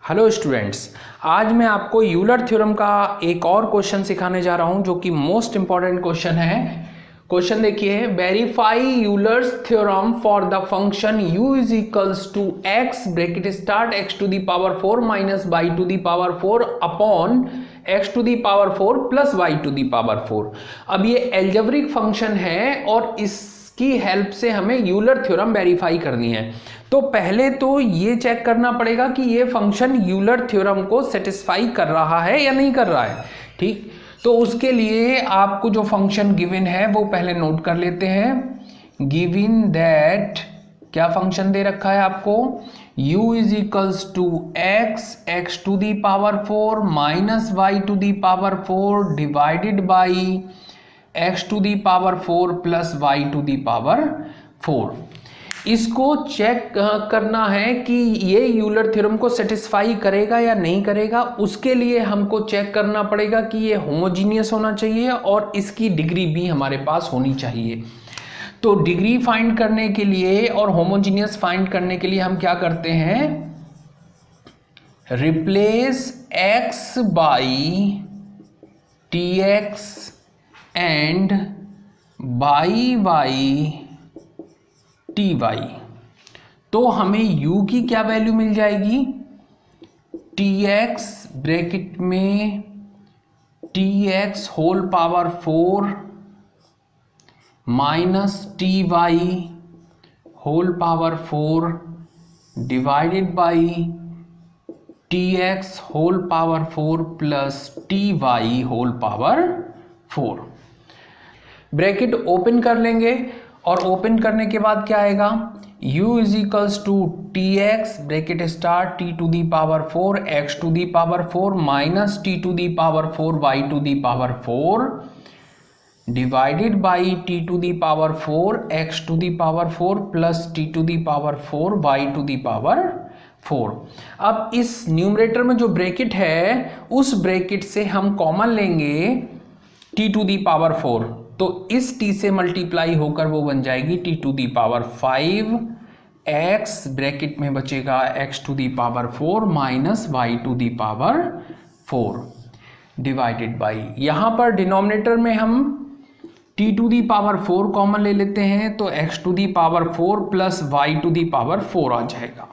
Hello students, आज मैं आपको यूलर थ्योरम का एक और क्वेश्चन सिखाने जा रहा हूं जो कि मोस्ट इंपॉर्टेंट क्वेश्चन है। क्वेश्चन देखिए, verify Euler's theorem for the function u is equals to x bracket start x to the power 4 minus y to the power 4 upon x to the power 4 plus y to the power 4। अब ये algebraic function है और इसकी help से हमें Euler theorem verify करनी है। तो पहले तो ये चेक करना पड़ेगा कि ये फंक्शन यूलर थ्योरम को सेटिस्फाई कर रहा है या नहीं कर रहा है। ठीक, तो उसके लिए आपको जो फंक्शन गिवन है वो पहले नोट कर लेते हैं। गिवन दैट, क्या फंक्शन दे रखा है आपको, u is equals to x to the power 4 minus y to the power 4 divided by x to the power 4 plus y to the power 4। इसको चेक करना है कि ये यूलर थ्योरम को सेटिस्फाई करेगा या नहीं करेगा। उसके लिए हमको चेक करना पड़ेगा कि ये होमोजीनियस होना चाहिए और इसकी डिग्री भी हमारे पास होनी चाहिए। तो डिग्री फाइंड करने के लिए और होमोजीनियस फाइंड करने के लिए हम क्या करते हैं, replace x by tx and by by t y. तो हमें u की क्या वैल्यू मिल जाएगी, tx ब्रैकेट में tx whole power 4 minus ty whole power 4 divided by tx whole power 4 plus ty whole power 4। Bracket open कर लेंगे और ओपन करने के बाद क्या आएगा, u is equals to tx bracket start t to the power 4 x to the power 4 minus t to the power 4 y to the power 4 divided by t to the power 4 x to the power 4 plus t to the power 4 y to the power 4। अब इस numerator में जो bracket है उस bracket से हम common लेंगे t to the power 4, तो इस t से मल्टीप्लाई होकर वो बन जाएगी t to the power 5 x bracket में बचेगा x to the power 4 minus y to the power 4 divided by, यहाँ पर डिनोमिनेटर में हम t to the power 4 common ले लेते हैं तो x to the power 4 plus y to the power 4 आ जाएगा।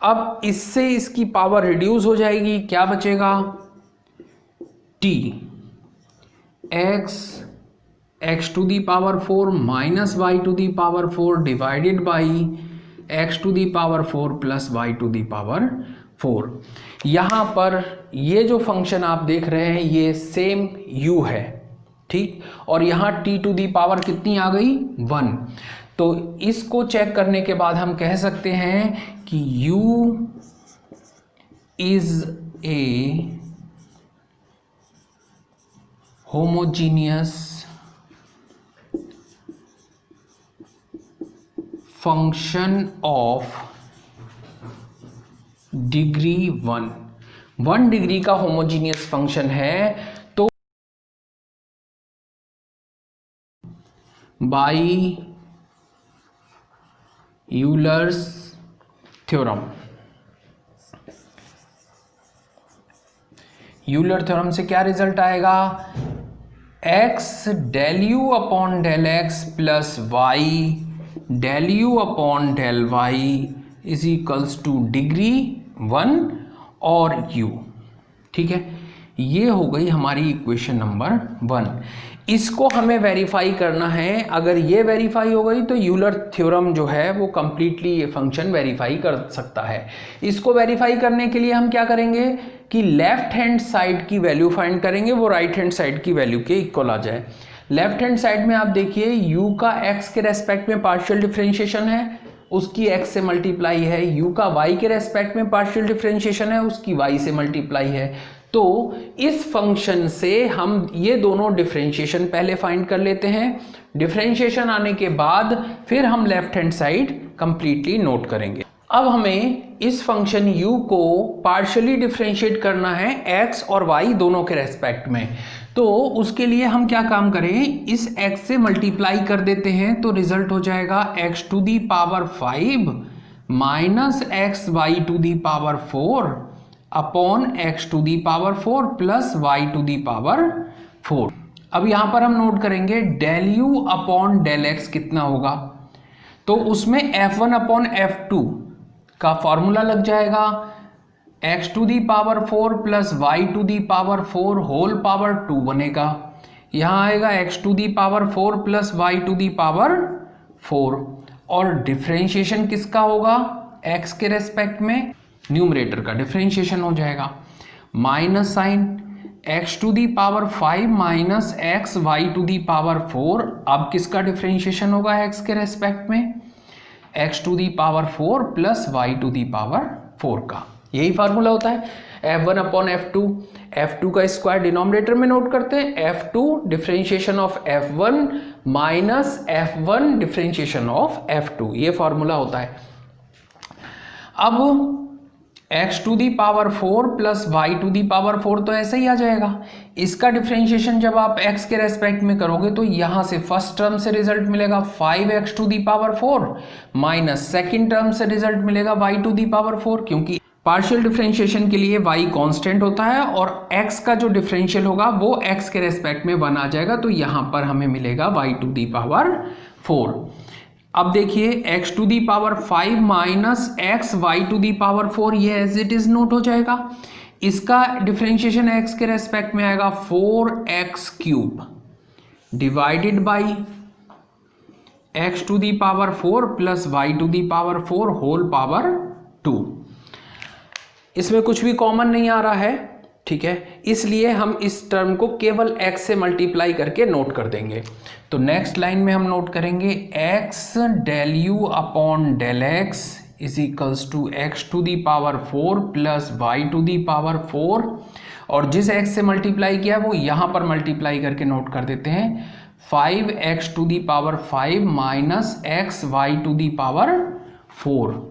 अब इससे इसकी पावर रिड्यूस हो जाएगी, क्या बचेगा, t x to the power 4 minus y to the power 4 divided by x to the power 4 plus y to the power 4। यहाँ पर ये जो फंक्शन आप देख रहे हैं ये सेम u है, ठीक, और यहाँ t टू दी पावर कितनी आ गई, 1। तो इसको चेक करने के बाद हम कह सकते हैं कि u is a homogeneous function of degree 1 degree का होमोजीनियस फंक्शन है। तो by Euler's theorem, Euler theorem से क्या रिजल्ट आएगा, x del u upon del x plus y del u upon del y is equals to degree 1 और u। ठीक है, ये हो गई हमारी इक्वेशन नंबर 1। इसको हमें वेरीफाई करना है। अगर ये वेरीफाई हो गई तो यूलर थ्योरम जो है वो कंप्लीटली ये फंक्शन वेरीफाई कर सकता है। इसको वेरीफाई करने के लिए हम क्या करेंगे कि लेफ्ट हैंड साइड की वैल्यू फाइंड करेंगे, वो राइट हैंड साइड की वैल्यू के इक्वल आ जाए। लेफ्ट हैंड साइड में आप देखिए u का x के रेस्पेक्ट में पार्शियल डिफरेंशिएशन है, उसकी x से मल्टीप्लाई है, u का y के रेस्पेक्ट में पार्शियल डिफरेंशिएशन है, उसकी y से मल्टीप्लाई है। तो इस फंक्शन से हम ये दोनों डिफरेंशिएशन पहले फाइंड कर लेते हैं। डिफरेंशिएशन आने के बाद फिर हम left hand side completely note करेंगे। अब हमें इस फंक्शन u को पार्शियली डिफरेंशिएट करना है x और y दोनों के रेस्पेक्ट में। तो उसके लिए हम क्या काम करें, इस x से मल्टीप्लाई कर देते हैं तो रिजल्ट हो जाएगा x to the power 5 minus x y to the power 4 upon x to the power 4 plus y to the power 4। अब यहां पर हम नोट करेंगे del u upon del x कितना होगा, तो उसमें f1 अपॉन f2 का फॉर्मूला लग जाएगा, x to the power 4 plus y to the power 4 whole power 2 बनेगा। यहां आएगा x to the power 4 plus y to the power 4, और डिफरेंशिएशन किसका होगा, x के रेस्पेक्ट में न्यूमरेटर का डिफरेंशिएशन हो जाएगा। Minus sign x to the power 5 minus x y to the power 4, अब किसका डिफरेंशिएशन होगा x के रेस्पेक्ट में, x to the power 4 plus y to the power 4 का। यही फार्मूला होता है f1 अपॉन f2, f2 का स्क्वायर डिनोमिनेटर में नोट करते हैं, f2 differentiation of f1 minus f1 differentiation of f2, ये फार्मूला होता है। अब x to the power 4 plus y to the power 4 तो ऐसे ही आ जाएगा। इसका डिफरेंशिएशन जब आप x के रेस्पेक्ट में करोगे तो यहां से फर्स्ट टर्म से रिजल्ट मिलेगा 5x to the power 4 minus second term से रिजल्ट मिलेगा y टू दी पावर 4, क्योंकि पार्शियल डिफरेंशिएशन के लिए y कांस्टेंट होता है और x का जो डिफरेंशियल होगा वो x के रेस्पेक्ट में 1 आ जाएगा, तो यहां पर हमें मिलेगा y टू दी पावर 4। अब देखिए x to the power 5 minus x y to the power 4, ये एज इट इज नोट हो जाएगा। इसका डिफरेंशिएशन x के रेस्पेक्ट में आएगा 4x cube divided by x to the power 4 plus y to the power 4 whole power 2। इसमें कुछ भी कॉमन नहीं आ रहा है, ठीक है, इसलिए हम इस टर्म को केवल x से मल्टीप्लाई करके नोट कर देंगे। तो नेक्स्ट लाइन में हम नोट करेंगे x del u upon del x is equals to x to the power 4 plus y to the power 4, और जिस x से मल्टीप्लाई किया वो यहाँ पर मल्टीप्लाई करके नोट कर देते हैं, 5x to the power 5 minus x y to the power 4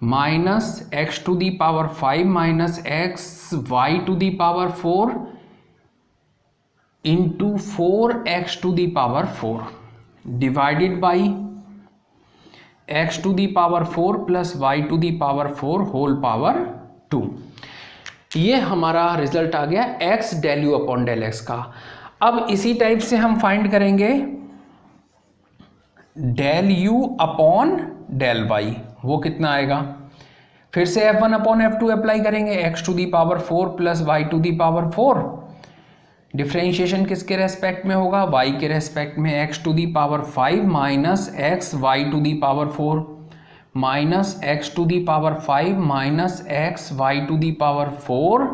minus x to the power 5 minus x y to the power 4 into 4x to the power 4 divided by x to the power 4 plus y to the power 4 whole power 2। ये हमारा result आ गया x del u upon del x का। अब इसी type से हम find करेंगे del u upon del y, वो कितना आएगा, फिर से f1 अपॉन f2 अप्लाई करेंगे, x to the power 4 plus y to the power 4, differentiation किसके रेस्पेक्ट में होगा, y के रेस्पेक्ट में x to the power 5 minus x y to the power 4 minus x to the power 5 minus x y to the power 4,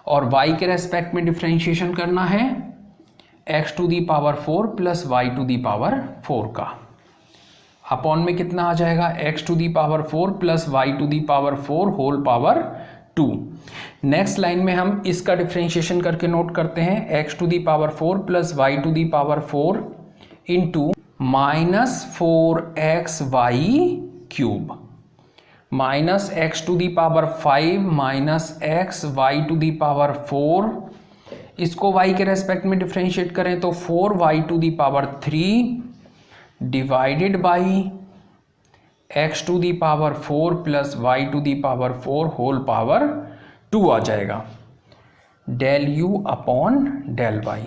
और y के respect में differentiation करना है x to the power 4 plus y to the power 4 का। Upon में कितना आ जाएगा, x to the power 4 plus y to the power 4 whole power 2। Next line में हम इसका डिफरेंशिएशन करके नोट करते हैं, x to the power 4 plus y to the power 4 into minus 4x y cube minus x to the power 5 minus x y to the power 4, इसको y के respect में differentiate करें तो 4y to the power 3 divided by x to the power 4 plus y to the power 4 whole power 2 आ जाएगा, del u upon del y।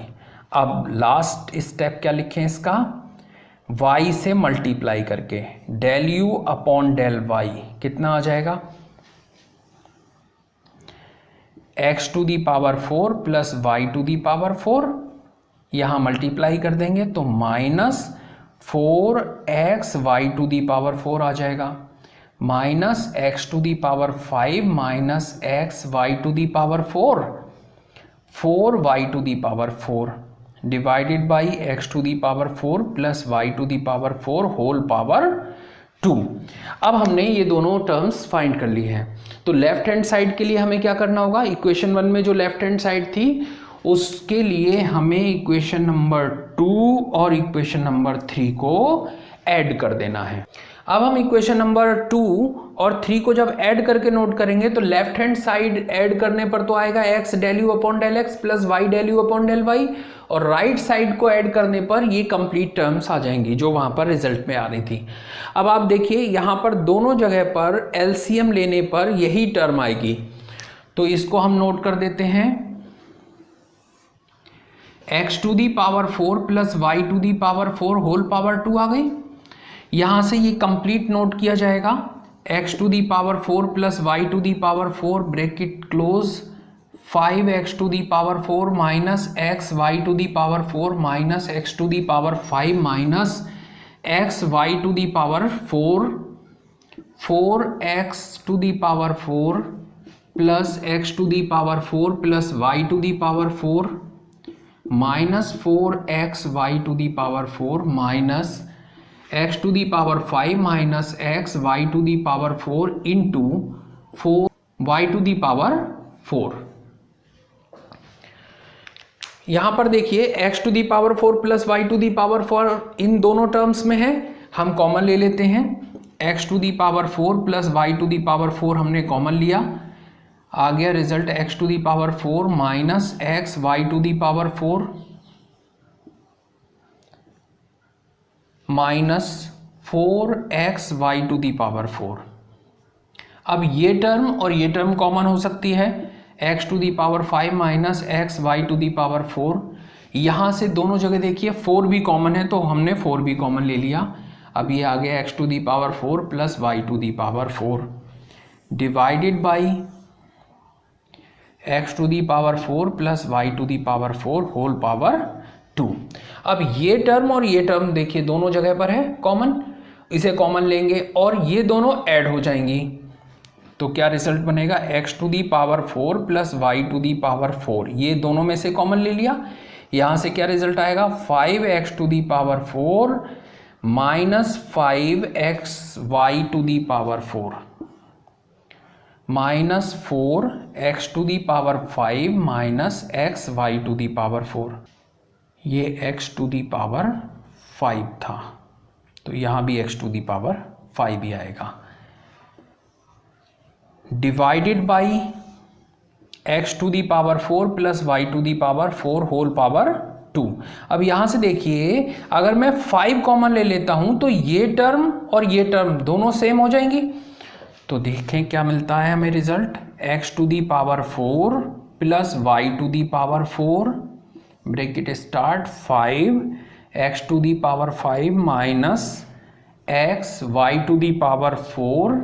अब last step क्या लिखें इसका, y से मल्टीप्लाई करके del u upon del y कितना आ जाएगा, x to the power 4 plus y to the power 4, यहाँ मल्टीप्लाई कर देंगे तो minus 4x y to the power 4 आ जाएगा, minus x to the power 5 minus x y to the power 4 4y to the power 4 divided by x to the power 4 plus y to the power 4 whole power 2। अब हमने ये दोनों terms find कर ली हैं, तो left hand side के लिए हमें क्या करना होगा, इक्वेशन 1 में जो लेफ्ट हैंड साइड थी उसके लिए हमें इक्वेशन नंबर 2 और इक्वेशन नंबर 3 को ऐड कर देना है। अब हम इक्वेशन नंबर 2 और 3 को जब ऐड करके नोट करेंगे तो लेफ्ट हैंड साइड ऐड करने पर तो आएगा x del u upon del x plus y del u upon del y, और राइट साइड को ऐड करने पर ये कंप्लीट टर्म्स आ जाएंगी जो वहां पर रिजल्ट में आ रही थी। अब आप देखिए यहाँ पर दोनों जगह पर एलसीएम लेने पर यही टर्म आएगी, तो इसको हम नोट कर देते हैं, x to the power 4 plus y to the power 4 whole power 2 आ गई। यहां से ये कंप्लीट नोट किया जाएगा, x to the power 4 plus y to the power 4 bracket close 5x to the power 4 minus x y to the power 4 minus x to the power 5 minus x y to the power 4 4x to the power 4 plus x to the power 4 plus y to the power 4 minus 4x y to the power 4 minus x to the power 5 minus x y to the power 4 into 4y to the power 4। यहां पर देखिए x to the power 4 plus y to the power 4 इन दोनों terms में है, हम common ले लेते हैं। x to the power 4 plus y to the power 4 हमने कॉमन लिया, आ गया result x to the power 4 minus x y to the power 4 minus 4x y to the power 4। अब ये टर्म और ये टर्म कॉमन हो सकती है, x to the power 5 minus x y to the power 4। यहाँ से दोनों जगह देखिए 4 भी कॉमन है तो हमने 4 भी कॉमन ले लिया। अब ये आ गया x to the power 4 plus y to the power 4 divided by x to the power 4 plus y to the power 4 whole power 2। अब ये टर्म और ये टर्म देखिए दोनों जगह पर है कॉमन, इसे कॉमन लेंगे और ये दोनों ऐड हो जाएंगी तो क्या रिजल्ट बनेगा, x to the power 4 plus y to the power 4, ये दोनों में से कॉमन ले लिया। यहाँ से क्या रिजल्ट आएगा, 5x to the power 4 minus 5x y to the power 4 minus 4x to the power 5 minus x y to the power 4। ये x टू दी पावर 5 था तो यहाँ भी x टू दी पावर 5 ही आएगा, divided by x to the power 4 plus y to the power 4 whole power 2। अब यहाँ से देखिए अगर मैं 5 कॉमन ले लेता हूँ तो ये टर्म और ये टर्म दोनों सेम हो जाएंगी, तो देखें क्या मिलता है हमें result, x to the power 4 plus y to the power 4 bracket start 5x to the power 5 minus x y to the power 4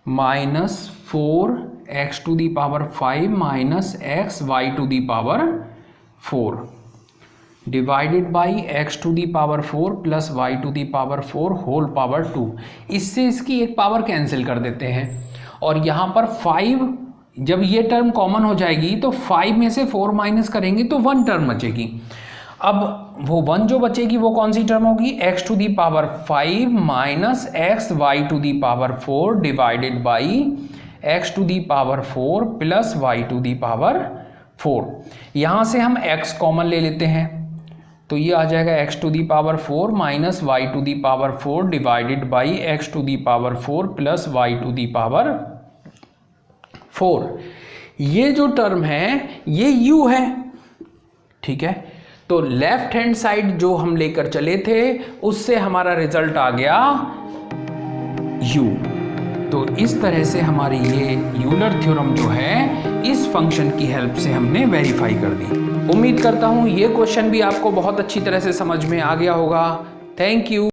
minus 4x to the power 5 minus x y to the power 4 divided by x to the power 4 plus y to the power 4 whole power 2। इससे इसकी एक power cancel कर देते हैं और यहाँ पर 5 जब ये टर्म कॉमन हो जाएगी तो 5 में से 4 माइनस करेंगे तो 1 टर्म बचेगी। अब वो 1 जो बचेगी वो कौन सी टर्म होगी, x to the power 5 minus x y to the power 4 divided by x to the power 4 plus y to the power 4। यहाँ से हम x कॉमन ले लेते हैं तो ये आ जाएगा x to the power 4 minus y to the power 4 divided by x to the power 4 plus y to the power 4। ये जो टर्म है ये u है, ठीक है। तो लेफ्ट हैंड साइड जो हम लेकर चले थे उससे हमारा रिजल्ट आ गया u। तो इस तरह से हमारी ये यूलर थ्योरम जो है इस फंक्शन की हेल्प से हमने वेरीफाई कर दी। उम्मीद करता हूँ ये क्वेश्चन भी आपको बहुत अच्छी तरह से समझ में आ गया होगा। Thank you.